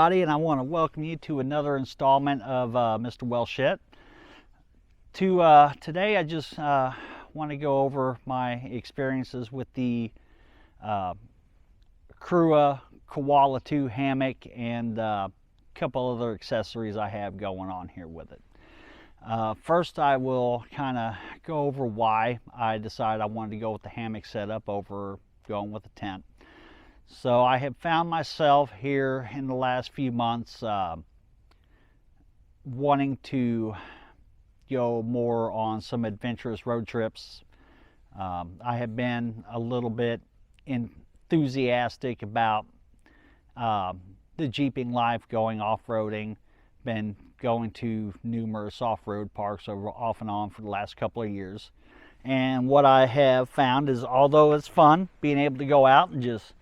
everybody, and I want to welcome you to another installment of Mr. Welshett. Today I just want to go over my experiences with the Crua Koala 2 hammock and a couple other accessories I have going on here with it. First, I will kind of go over why I decided I wanted to go with the hammock setup over going with the tent. So I have found myself here in the last few months wanting to go more on some adventurous road trips. I have been a little bit enthusiastic about the jeeping life, going off-roading, been going to numerous off-road parks off and on for the last couple of years. And what I have found is, although it's fun being able to go out and just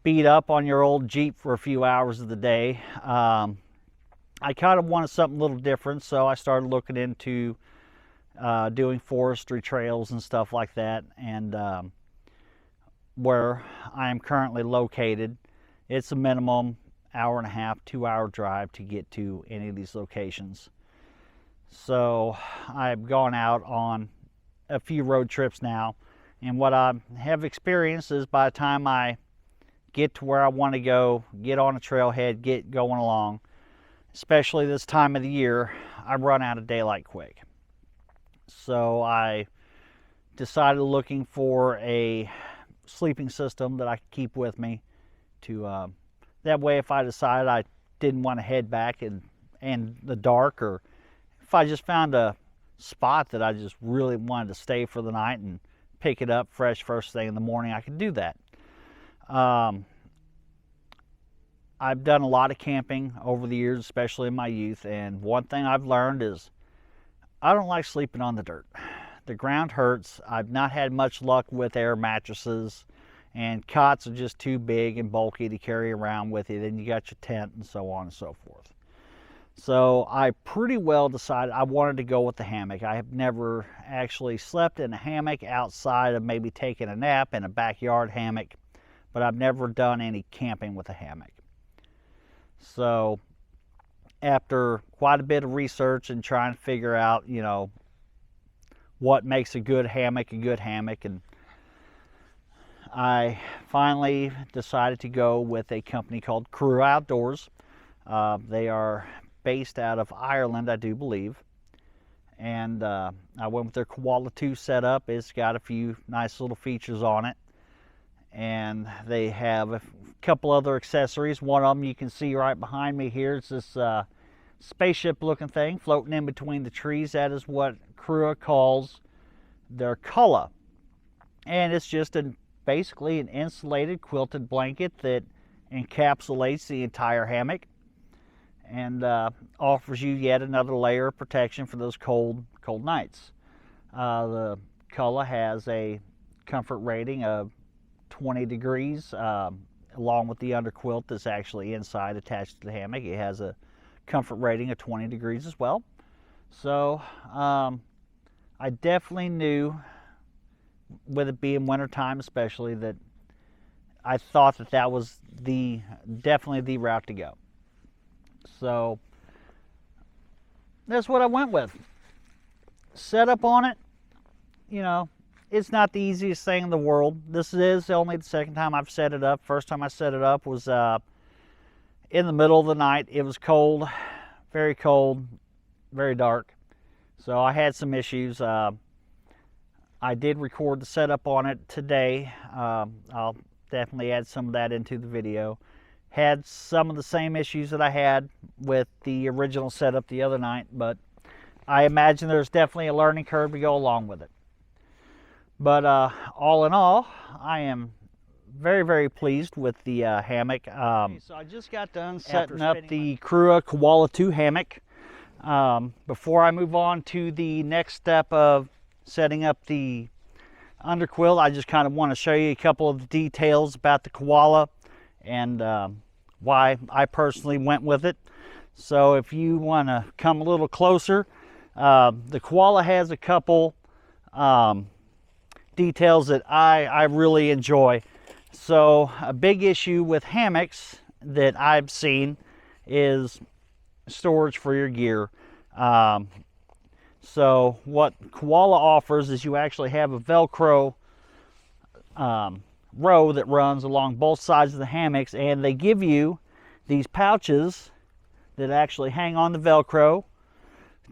beat up on your old Jeep for a few hours of the day, I kind of wanted something a little different, so I started looking into doing forestry trails and stuff like that. And where I am currently located, it's a minimum hour and a half, 2-hour drive to get to any of these locations. So I've gone out on a few road trips now, and what I have experienced is by the time I get to where I want to go, get on a trailhead, get going along, especially this time of the year, I run out of daylight quick. So I decided looking for a sleeping system that I could keep with me to that way if I decided I didn't want to head back in the dark, or if I just found a spot that I just really wanted to stay for the night and pick it up fresh first thing in the morning, I could do that. I've done a lot of camping over the years, especially in my youth, and one thing I've learned is I don't like sleeping on the dirt. The ground hurts. I've not had much luck with air mattresses, and cots are just too big and bulky to carry around with you. Then you got your tent and so on and so forth. So I pretty well decided I wanted to go with the hammock. I have never actually slept in a hammock outside of maybe taking a nap in a backyard hammock, but I've never done any camping with a hammock. So after quite a bit of research and trying to figure out, you know, what makes a good hammock, and I finally decided to go with a company called Crua Outdoors. They are based out of Ireland, I do believe. And I went with their Koala 2 setup. It's got a few nice little features on it. And they have a couple other accessories. One of them you can see right behind me here. It's this spaceship looking thing floating in between the trees. That is what Crua calls their culla. And it's just basically an insulated quilted blanket that encapsulates the entire hammock and offers you yet another layer of protection for those cold nights. The culla has a comfort rating of 20 degrees, along with the underquilt that's actually inside attached to the hammock. It has a comfort rating of 20 degrees as well. So I definitely knew, with it being wintertime especially, that I thought that was definitely the route to go. So that's what I went with. Set up on it, you know, it's not the easiest thing in the world. This is only the second time I've set it up. First time I set it up was in the middle of the night. It was cold, very dark. So I had some issues. I did record the setup on it today. I'll definitely add some of that into the video. Had some of the same issues that I had with the original setup the other night, but I imagine there's definitely a learning curve to go along with it. But all in all, I am very pleased with the hammock. So I just got done setting up the Crua Koala 2 hammock. Before I move on to the next step of setting up the underquilt, I just kind of want to show you a couple of the details about the Koala and why I personally went with it. So if you want to come a little closer, the Koala has a couple details that I really enjoy. So a big issue with hammocks that I've seen is storage for your gear. So what Kulla offers is you actually have a Velcro row that runs along both sides of the hammocks, and they give you these pouches that actually hang on the Velcro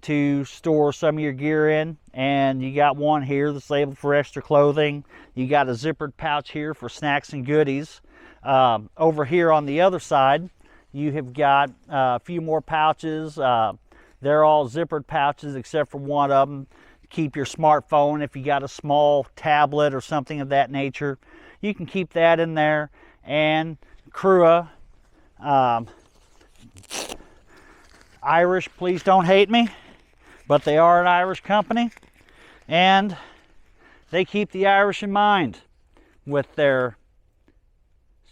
to store some of your gear in. And you got one here that's labeled for extra clothing. You got a zippered pouch here for snacks and goodies. Over here on the other side, you have got a few more pouches. They're all zippered pouches except for one of them. Keep your smartphone if you got a small tablet or something of that nature. You can keep that in there. And Crua, Irish, please don't hate me, but they are an Irish company, and they keep the Irish in mind with their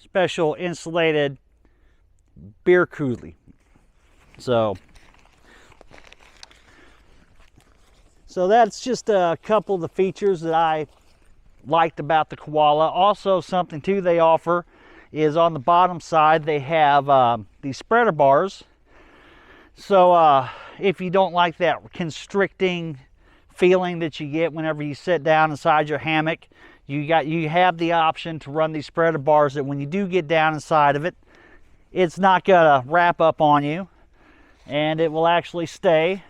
special insulated beer coolie. So that's just a couple of the features that I liked about the Kulla. Also, something too they offer is on the bottom side they have these spreader bars. So if you don't like that constricting feeling that you get whenever you sit down inside your hammock, you have the option to run these spreader bars that when you do get down inside of it, it's not gonna wrap up on you, and it will actually stay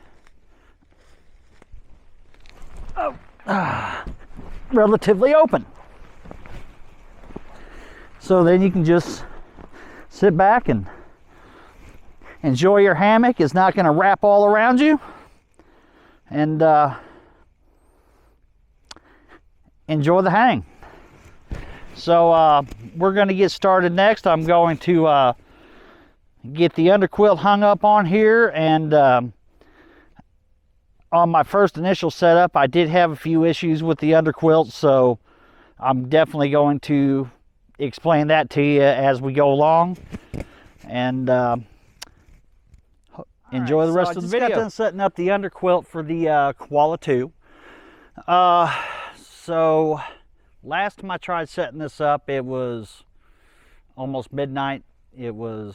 relatively open. So then you can just sit back and enjoy your hammock. It's not going to wrap all around you, and enjoy the hang. So we're going to get started next. I'm going to get the underquilt hung up on here, and on my first initial setup I did have a few issues with the underquilt, so I'm definitely going to explain that to you as we go along, and enjoy the rest of the video. I just got done setting up the underquilt for the Kulla 2. So last time I tried setting this up, it was almost midnight. It was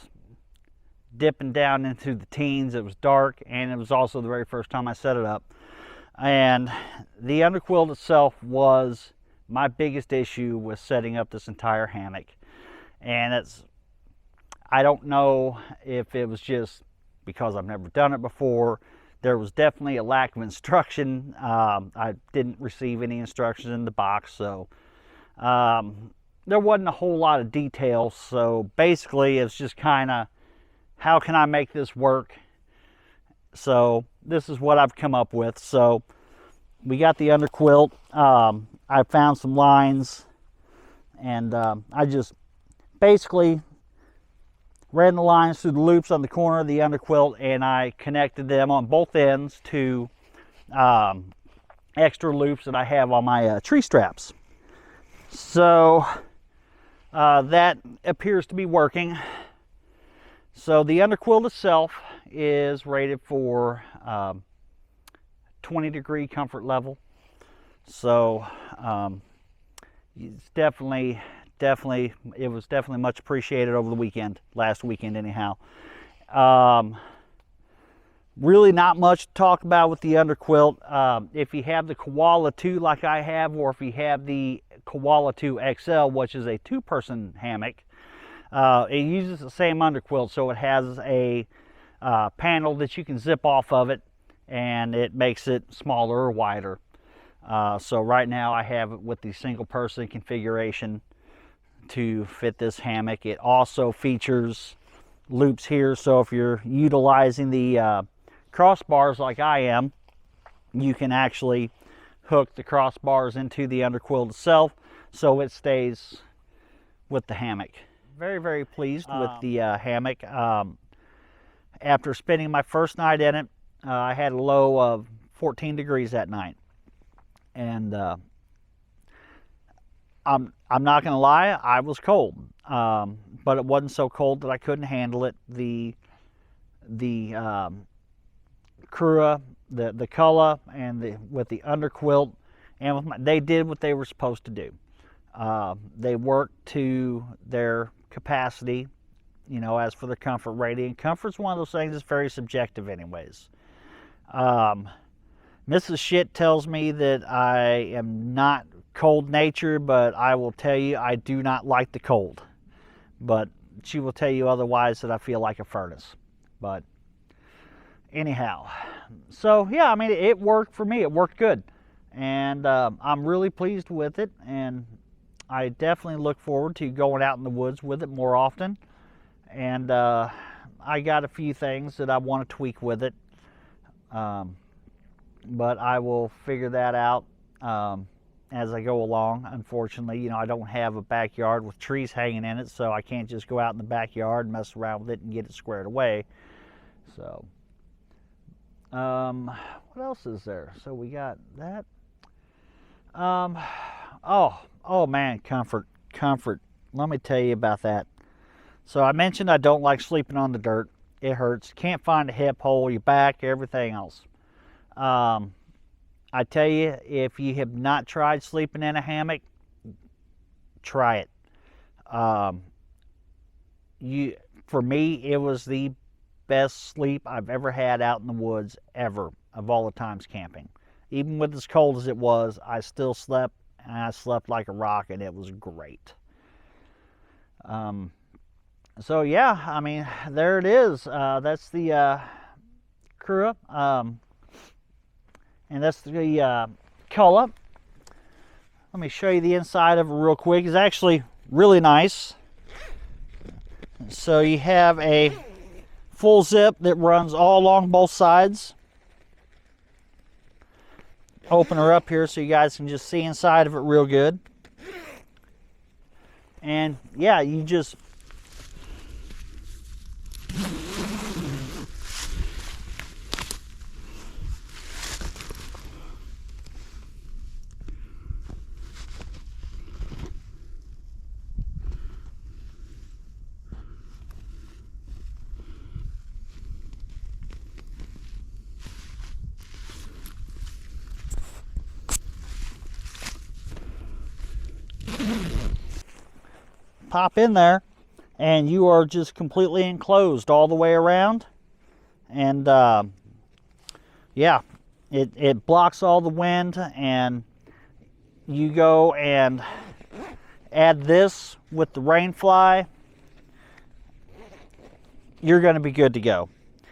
dipping down into the teens. It was dark, and it was also the very first time I set it up. And the underquilt itself was my biggest issue with setting up this entire hammock. And I don't know if it was just because I've never done it before. There was definitely a lack of instruction. I didn't receive any instructions in the box, so there wasn't a whole lot of details. So basically it's just kind of, how can I make this work? So this is what I've come up with. So we got the underquilt. I found some lines, and I just basically ran the lines through the loops on the corner of the underquilt, and I connected them on both ends to extra loops that I have on my tree straps. So that appears to be working. So the underquilt itself is rated for 20-degree comfort level. So it's definitely, it was definitely much appreciated over the weekend, last weekend anyhow. Really not much to talk about with the underquilt. If you have the Kulla 2 like I have, or if you have the Kulla 2 XL, which is a 2-person hammock, it uses the same underquilt, so it has a panel that you can zip off of it, and it makes it smaller or wider. So right now I have it with the single person configuration to fit this hammock. It also features loops here, so if you're utilizing the crossbars like I am, you can actually hook the crossbars into the underquilt itself, so it stays with the hammock. Very, very pleased with the hammock. After spending my first night in it, I had a low of 14 degrees that night. And I'm not going to lie, I was cold. But it wasn't so cold that I couldn't handle it. The Crua, the culla, and with the underquilt, and they did what they were supposed to do. They worked to their capacity you know, as for their comfort rating. Comfort's one of those things that's very subjective anyways. Mrs. Shit tells me that I am not cold natured, but I will tell you I do not like the cold. But she will tell you otherwise, that I feel like a furnace. But anyhow, so yeah, I mean, it worked for me. It worked good. And I'm really pleased with it. And I definitely look forward to going out in the woods with it more often. And I got a few things that I want to tweak with it. But I will figure that out as I go along. Unfortunately, you know, I don't have a backyard with trees hanging in it, so I can't just go out in the backyard and mess around with it and get it squared away. So, what else is there? So we got that. Oh man, comfort. Let me tell you about that. So I mentioned I don't like sleeping on the dirt. It hurts. Can't find a hip hole, your back, everything else. I tell you, if you have not tried sleeping in a hammock, try it. For me, it was the best sleep I've ever had out in the woods ever, of all the times camping. Even with as cold as it was, I still slept, and I slept like a rock, and it was great. So yeah, I mean, there it is. That's the Crua. And that's the culla. Let me show you the inside of it real quick. It's actually really nice. So you have a full zip that runs all along both sides. Open her up here so you guys can just see inside of it real good. And yeah, you just pop in there, and you are just completely enclosed all the way around. And yeah, it blocks all the wind. And you go and add this with the rain fly, you're going to be good to go.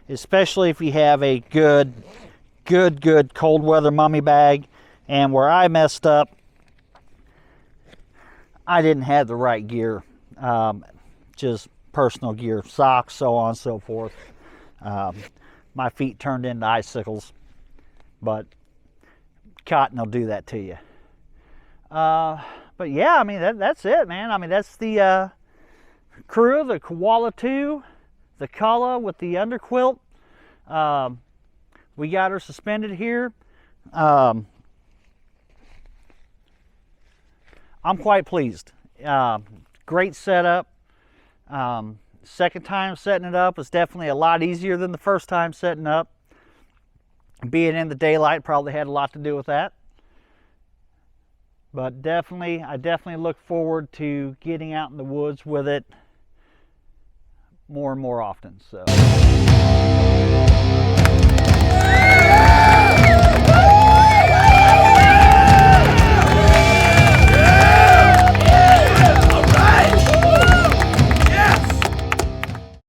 Especially if you have a good cold weather mummy bag. And where I messed up, I didn't have the right gear, just personal gear, socks, so on and so forth. My feet turned into icicles, but cotton will do that to you. But yeah, I mean, that's it, man. I mean, that's the Crua, the Koala 2, the culla with the underquilt. We got her suspended here. I'm quite pleased. Great setup. Second time setting it up was definitely a lot easier than the first time setting up. Being in the daylight probably had a lot to do with that. But I definitely look forward to getting out in the woods with it more and more often. So.